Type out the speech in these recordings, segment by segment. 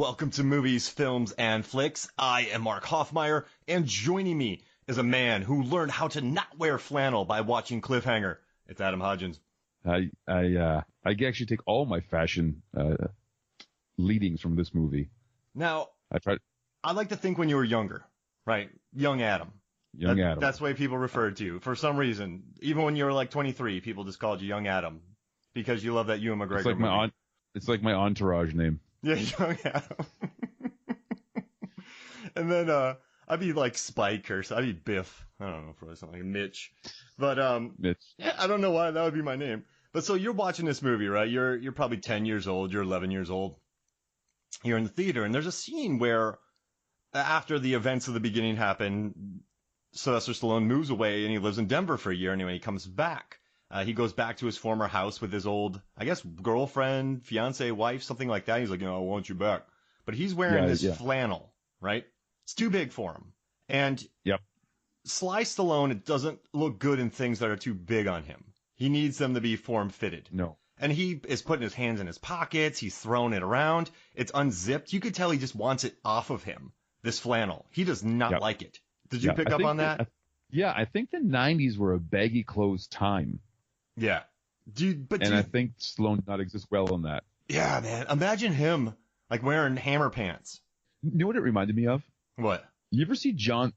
welcome to Movies, Films, and Flicks. I am Mark Hoffmeyer, and joining me is a man who learned how to not wear flannel by watching Cliffhanger. It's Adam Hodgins. I actually take all my fashion leadings from this movie. Now, I like to think when you were younger, right? Young Adam. Adam. That's the way people referred to you. For some reason, even when you were like 23, people just called you Young Adam because you love that Ewan McGregor movie. It's like my entourage name. Yeah, Young Adam. And then I'd be like Spike or I'd be Biff. I don't know, probably something like Mitch. But Mitch. Yeah, I don't know why that would be my name. But so you're watching this movie, right? You're probably 10 years old. You're 11 years old. You're in the theater, and there's a scene where after the events of the beginning happen, Sylvester Stallone moves away and he lives in Denver for a year. Anyway, he comes back. He goes back to his former house with his old, I guess, girlfriend, fiance, wife, something like that. He's like, I want you back. But he's wearing this flannel, right? It's too big for him. And yep. Sly Stallone, it doesn't look good in things that are too big on him. He needs them to be form-fitted. No. And he is putting his hands in his pockets. He's throwing it around. It's unzipped. You could tell he just wants it off of him, this flannel. He does not like it. Did you pick up on that? I think the 90s were a baggy clothes time. Yeah. I think Stallone did not exist well in that. Yeah, man. Imagine him like wearing hammer pants. You know what it reminded me of? What? You ever see John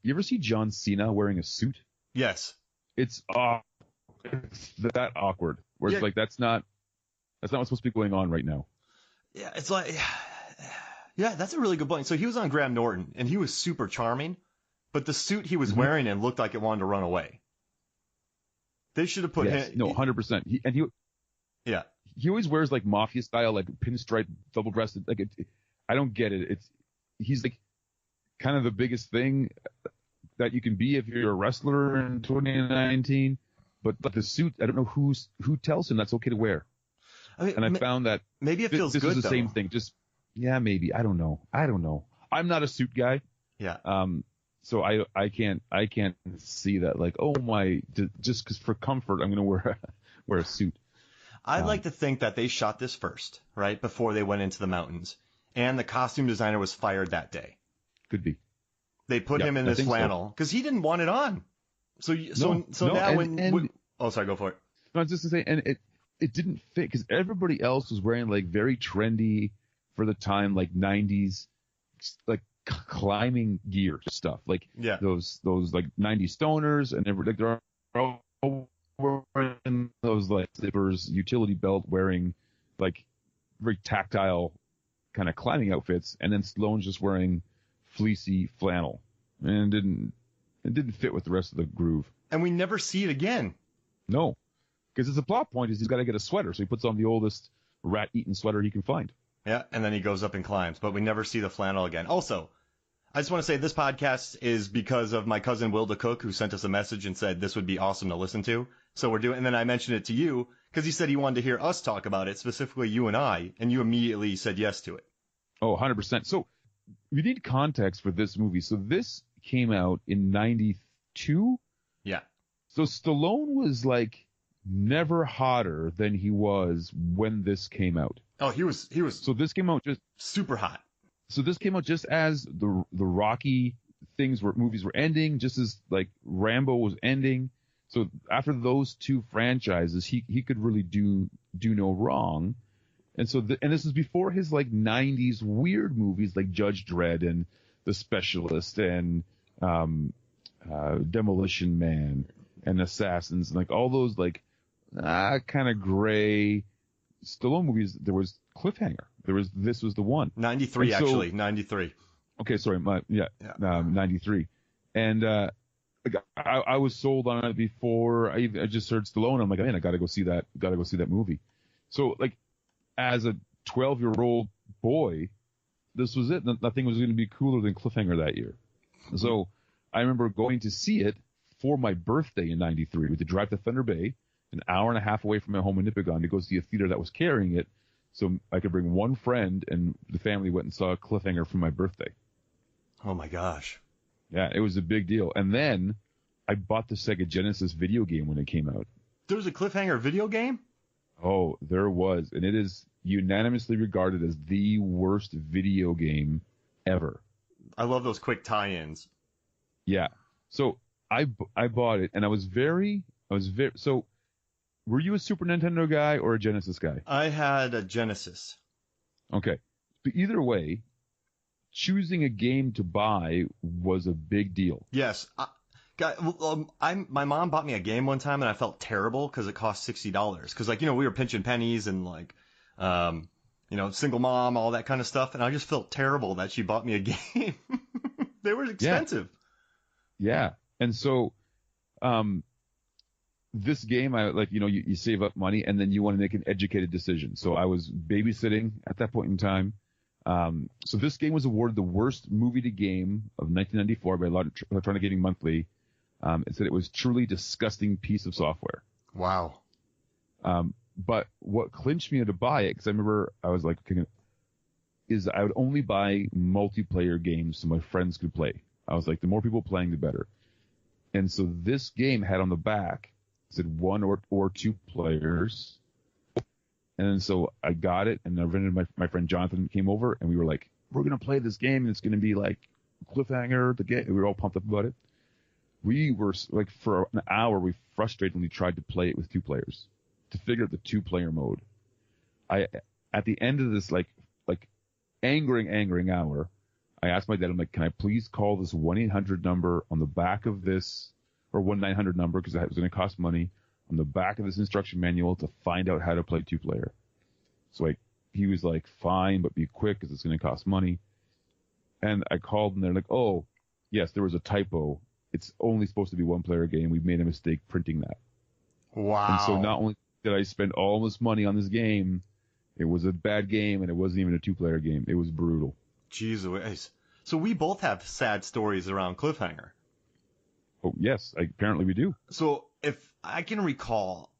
Cena wearing a suit? Yes. It's that awkward. Where it's like that's not what's supposed to be going on right now. Yeah, it's like that's a really good point. So he was on Graham Norton and he was super charming, but the suit he was wearing and looked like it wanted to run away. They should have put him. No, 100%. He always wears like mafia style, like pinstripe, double breasted. Like I don't get it. He's like kind of the biggest thing that you can be if you're a wrestler in 2019. But the suit, I don't know who tells him that's okay to wear. I mean, and I found that maybe it feels this good. This is the though. same thing. Maybe. I don't know. I'm not a suit guy. Yeah. So I can't see that like, oh my, just because for comfort I'm gonna wear a suit. I'd like to think that they shot this first, right, before they went into the mountains, and the costume designer was fired that day. Could be. They put him in this flannel because he didn't want it on. So now sorry, go for it. No, I was just gonna say, and it didn't fit because everybody else was wearing like very trendy for the time, like 90s, like climbing gear stuff, like those like 90s stoners, and they're all wearing those like zippers, utility belt wearing, like very tactile kind of climbing outfits, and then Stallone's just wearing fleecy flannel, and it didn't fit with the rest of the groove. And we never see it again. No, because it's a plot point is he's got to get a sweater, so he puts on the oldest rat-eaten sweater he can find. Yeah, and then he goes up and climbs, but we never see the flannel again. Also, I just want to say this podcast is because of my cousin Will DeCook, who sent us a message and said this would be awesome to listen to. So we're doing, and then I mentioned it to you because he said he wanted to hear us talk about it, specifically you and I, and you immediately said yes to it. Oh, 100%. So we need context for this movie. So this came out in 92? Yeah. So Stallone was like never hotter than he was when this came out. Oh, he was. So this came out just super hot. So this came out just as the Rocky movies were ending, just as like Rambo was ending. So after those two franchises, he could really do no wrong. And so and this is before his like 90s weird movies like Judge Dredd and The Specialist and Demolition Man and Assassins and like all those like kind of gray Stallone movies. There was Cliffhanger. This was the one. 93 actually. 93. Okay, sorry. 93. And I was sold on it before I just heard Stallone. I'm like, man, I got to go see that. Got to go see that movie. So like, as a 12-year-old boy, this was it. Nothing was going to be cooler than Cliffhanger that year. So I remember going to see it for my birthday in 93. We had to drive to Thunder Bay, an hour and a half away from my home in Nipigon, to go see a theater that was carrying it. So I could bring one friend, and the family went and saw Cliffhanger for my birthday. Oh my gosh. Yeah, it was a big deal. And then I bought the Sega Genesis video game when it came out. There was a Cliffhanger video game? Oh, there was, and it is unanimously regarded as the worst video game ever. I love those quick tie-ins. Yeah. So I bought it, and I was very. So, were you a Super Nintendo guy or a Genesis guy? I had a Genesis. Okay. But either way, choosing a game to buy was a big deal. Yes. My mom bought me a game one time, and I felt terrible because it cost $60. Because, like, we were pinching pennies and, like, single mom, all that kind of stuff. And I just felt terrible that she bought me a game. They were expensive. Yeah. And so, this game, you save up money and then you want to make an educated decision. So I was babysitting at that point in time. So this game was awarded the worst movie to game of 1994 by Electronic Gaming Monthly. It said it was truly disgusting piece of software. Wow. But what clinched me to buy it, because I remember I was like, is I would only buy multiplayer games so my friends could play. I was like, the more people playing, the better. And so this game had on the back, it said 1 or 2 players. And then so I got it, and my friend Jonathan came over, and we were like, we're going to play this game, and it's going to be like Cliffhanger, the game. We were all pumped up about it. We were like, for an hour, we frustratingly tried to play it with 2 players to figure out the 2-player mode. At the end of this, like angering hour, I asked my dad, I'm like, can I please call this 1-800 number on the back of this, or 1-900 number, because it was going to cost money, on the back of this instruction manual to find out how to play 2-player. So he was like, fine, but be quick because it's going to cost money. And I called and they're like, oh, yes, there was a typo. It's only supposed to be 1-player game. We made a mistake printing that. Wow. And so not only did I spend all this money on this game, it was a bad game, and it wasn't even a 2-player game. It was brutal. Jeez. So we both have sad stories around Cliffhanger. Oh, yes. Apparently we do. So if I can recall,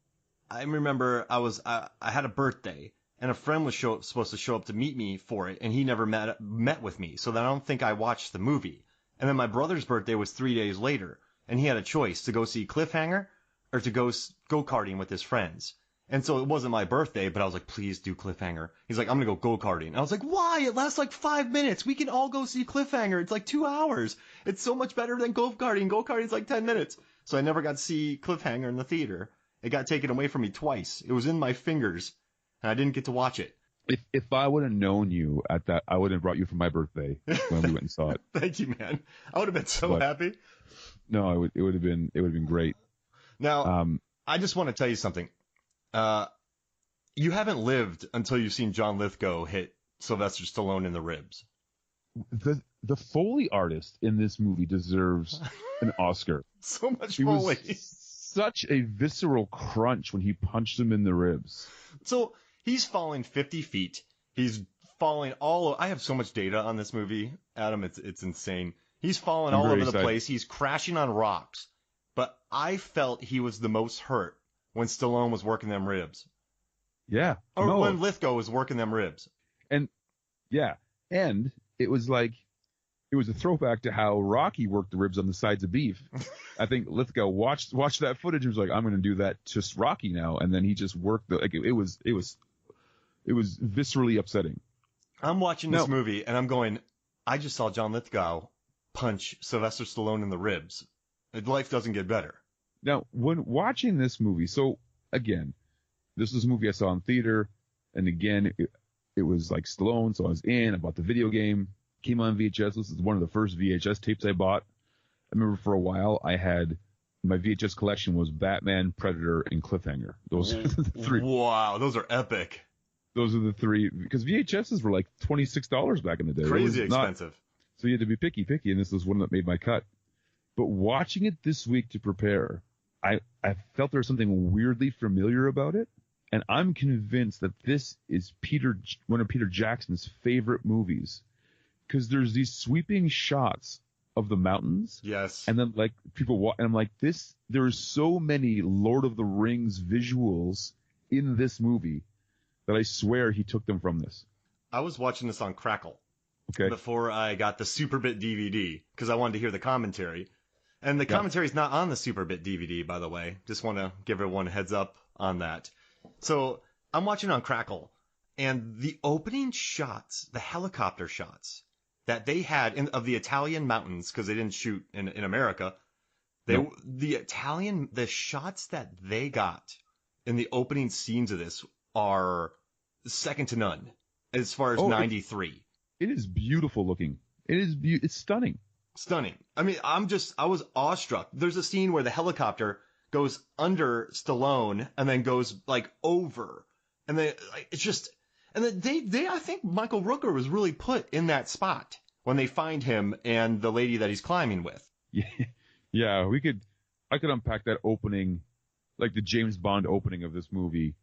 I remember I had a birthday, and a friend was supposed to show up to meet me for it, and he never met with me. So then I don't think I watched the movie. And then my brother's birthday was 3 days later, and he had a choice to go see Cliffhanger or to go-karting with his friends. And so it wasn't my birthday, but I was like, please do Cliffhanger. He's like, I'm going to go go-karting. I was like, why? It lasts like 5 minutes. We can all go see Cliffhanger. It's like 2 hours. It's so much better than go-karting. Go-karting's like 10 minutes. So I never got to see Cliffhanger in the theater. It got taken away from me twice. It was in my fingers, and I didn't get to watch it. If I would have known you at that, I would have brought you for my birthday when we went and saw it. Thank you, man. I would have been so happy. No, it would have been great. Now, I just want to tell you something. You haven't lived until you've seen John Lithgow hit Sylvester Stallone in the ribs. The Foley artist in this movie deserves an Oscar. So much Foley. Such a visceral crunch when he punched him in the ribs. So he's falling 50 feet. He's falling I have so much data on this movie, Adam. It's insane. He's falling all over the place. He's crashing on rocks. But I felt he was the most hurt when Stallone was working them ribs. Yeah. Or when Lithgow was working them ribs. And it was like, it was a throwback to how Rocky worked the ribs on the sides of beef. I think Lithgow watched that footage and was like, I'm going to do that to Rocky now. And then he just worked it was viscerally upsetting. I'm watching this movie and I'm going, I just saw John Lithgow punch Sylvester Stallone in the ribs. Life doesn't get better. Now, when watching this movie, so again, this was a movie I saw in theater, and again, it was like Stallone, so I was in, I bought the video game, came on VHS. This is one of the first VHS tapes I bought. I remember for a while my VHS collection was Batman, Predator, and Cliffhanger. Those are the 3. Wow, those are epic. Those are the 3, because VHSs were like $26 back in the day. Crazy expensive. So you had to be picky, and this was one that made my cut. But watching it this week to prepare, I felt there was something weirdly familiar about it. And I'm convinced that this is one of Peter Jackson's favorite movies. Because there's these sweeping shots of the mountains. Yes. And then like people walk, and I'm like, there's so many Lord of the Rings visuals in this movie that I swear he took them from this. I was watching this on Crackle. Okay. Before I got the Superbit DVD, because I wanted to hear the commentary. And the commentary is not on the Superbit DVD, by the way. Just want to give everyone a heads up on that. So I'm watching on Crackle, and the opening shots, the helicopter shots that they had of the Italian mountains, because they didn't shoot in America. No. The shots that they got in the opening scenes of this are second to none as far as Oh, 93. it is beautiful looking. It's stunning. Stunning. I mean, I was awestruck. There's a scene where the helicopter goes under Stallone and then goes like over. And then it's just, and then I think Michael Rooker was really put in that spot when they find him and the lady that he's climbing with. Yeah. Yeah. I could unpack that opening, like the James Bond opening of this movie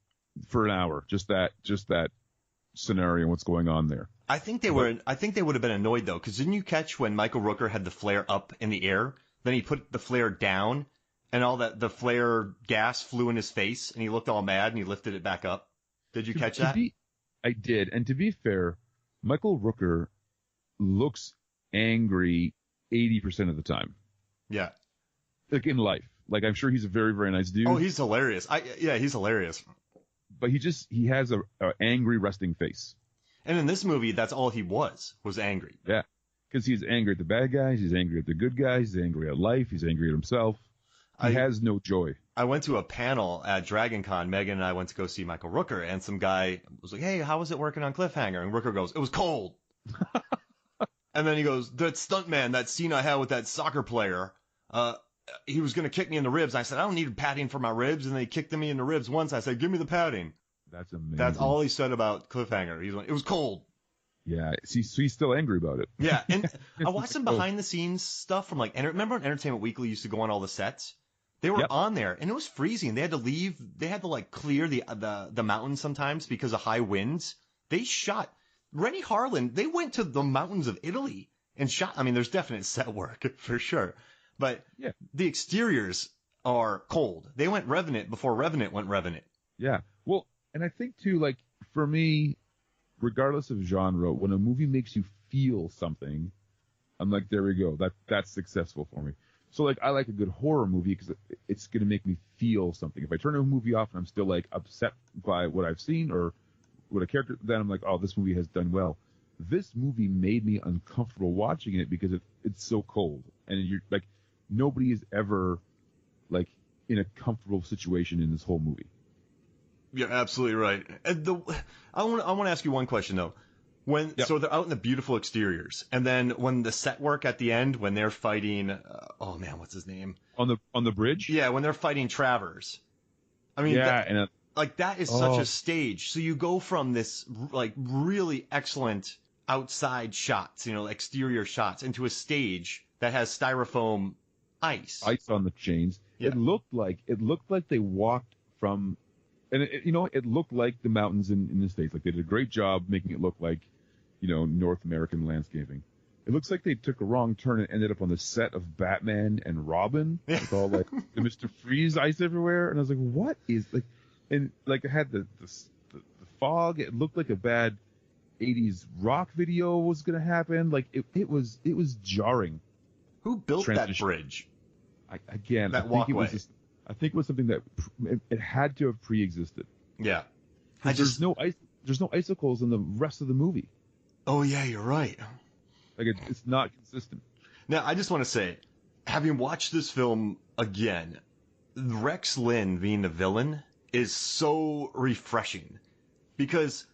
for an hour. Just that scenario and what's going on there. I think they would have been annoyed though, because didn't you catch when Michael Rooker had the flare up in the air, then he put the flare down, and all the flare gas flew in his face, and he looked all mad, and he lifted it back up. Did you catch that? I did, and to be fair, Michael Rooker looks angry 80% of the time. Yeah. Like in life, like I'm sure he's a very, very nice dude. Oh, he's hilarious. He's hilarious. But he has a angry resting face. And in this movie, that's all he was angry. Yeah. Because he's angry at the bad guys, he's angry at the good guys, he's angry at life, he's angry at himself. He has no joy. I went to a panel at Dragon Con. Megan and I went to go see Michael Rooker, and some guy was like, "Hey, how was it working on Cliffhanger?" And Rooker goes, "It was cold." And then he goes, "That stuntman, that scene I had with that soccer player, he was going to kick me in the ribs." I said, "I don't need padding for my ribs." And they kicked me in the ribs once. I said, "Give me the padding." That's amazing. That's all he said about Cliffhanger. He's like, "It was cold." Yeah, so he's still angry about it. Yeah, and I watched some behind the scenes stuff from like, remember when Entertainment Weekly used to go on all the sets? They were on there, and it was freezing. They had to leave. They had to like clear the mountains sometimes because of high winds. They shot Renny Harlin. They went to the mountains of Italy and shot. I mean, there's definite set work for sure, but the exteriors are cold. They went Revenant before Revenant went Revenant. Yeah, well, and I think too, like for me, regardless of genre, when a movie makes you feel something, I'm like, there we go. That's successful for me. So like, I like a good horror movie because it's going to make me feel something. If I turn a movie off and I'm still like upset by what I've seen or what a character, then I'm like, oh, this movie has done well. This movie made me uncomfortable watching it because it's so cold. And you're like, nobody is ever like in a comfortable situation in this whole movie. You're absolutely right. And I want to ask you one question though. So they're out in the beautiful exteriors, and then when the set work at the end, when they're fighting, oh man, what's his name? On the bridge? Yeah, when they're fighting Travers. I mean, that is such a stage. So you go from this like really excellent outside shots, exterior shots, into a stage that has styrofoam ice on the chains. Yeah. It looked like they walked from. And it looked like the mountains in the States. Like they did a great job making it look like, North American landscaping. It looks like they took a wrong turn and ended up on the set of Batman and Robin with all like the Mr. Freeze ice everywhere. And I was like, what is like, and like it had the fog. It looked like a bad 80s rock video was going to happen. Like it was jarring. Who built that bridge? I think it was something that it had to have pre-existed. Yeah. There's no icicles in the rest of the movie. Oh yeah, you're right. Like it's not consistent. Now, I just want to say, having watched this film again, Rex Linn being the villain is so refreshing because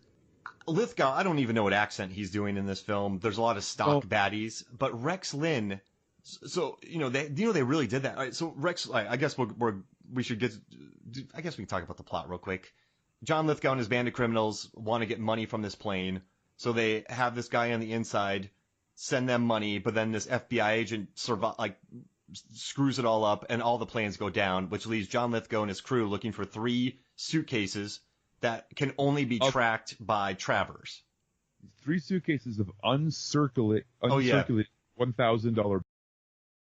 Lithgow, I don't even know what accent he's doing in this film. There's a lot of stock baddies, but Rex Linn. So they really did that. All right, so Rex, I guess we should get. I guess we can talk about the plot real quick. John Lithgow and his band of criminals want to get money from this plane, so they have this guy on the inside send them money, but then this FBI agent screws it all up, and all the planes go down, which leaves John Lithgow and his crew looking for 3 suitcases that can only be tracked by Travers. 3 suitcases of uncirculated $1,000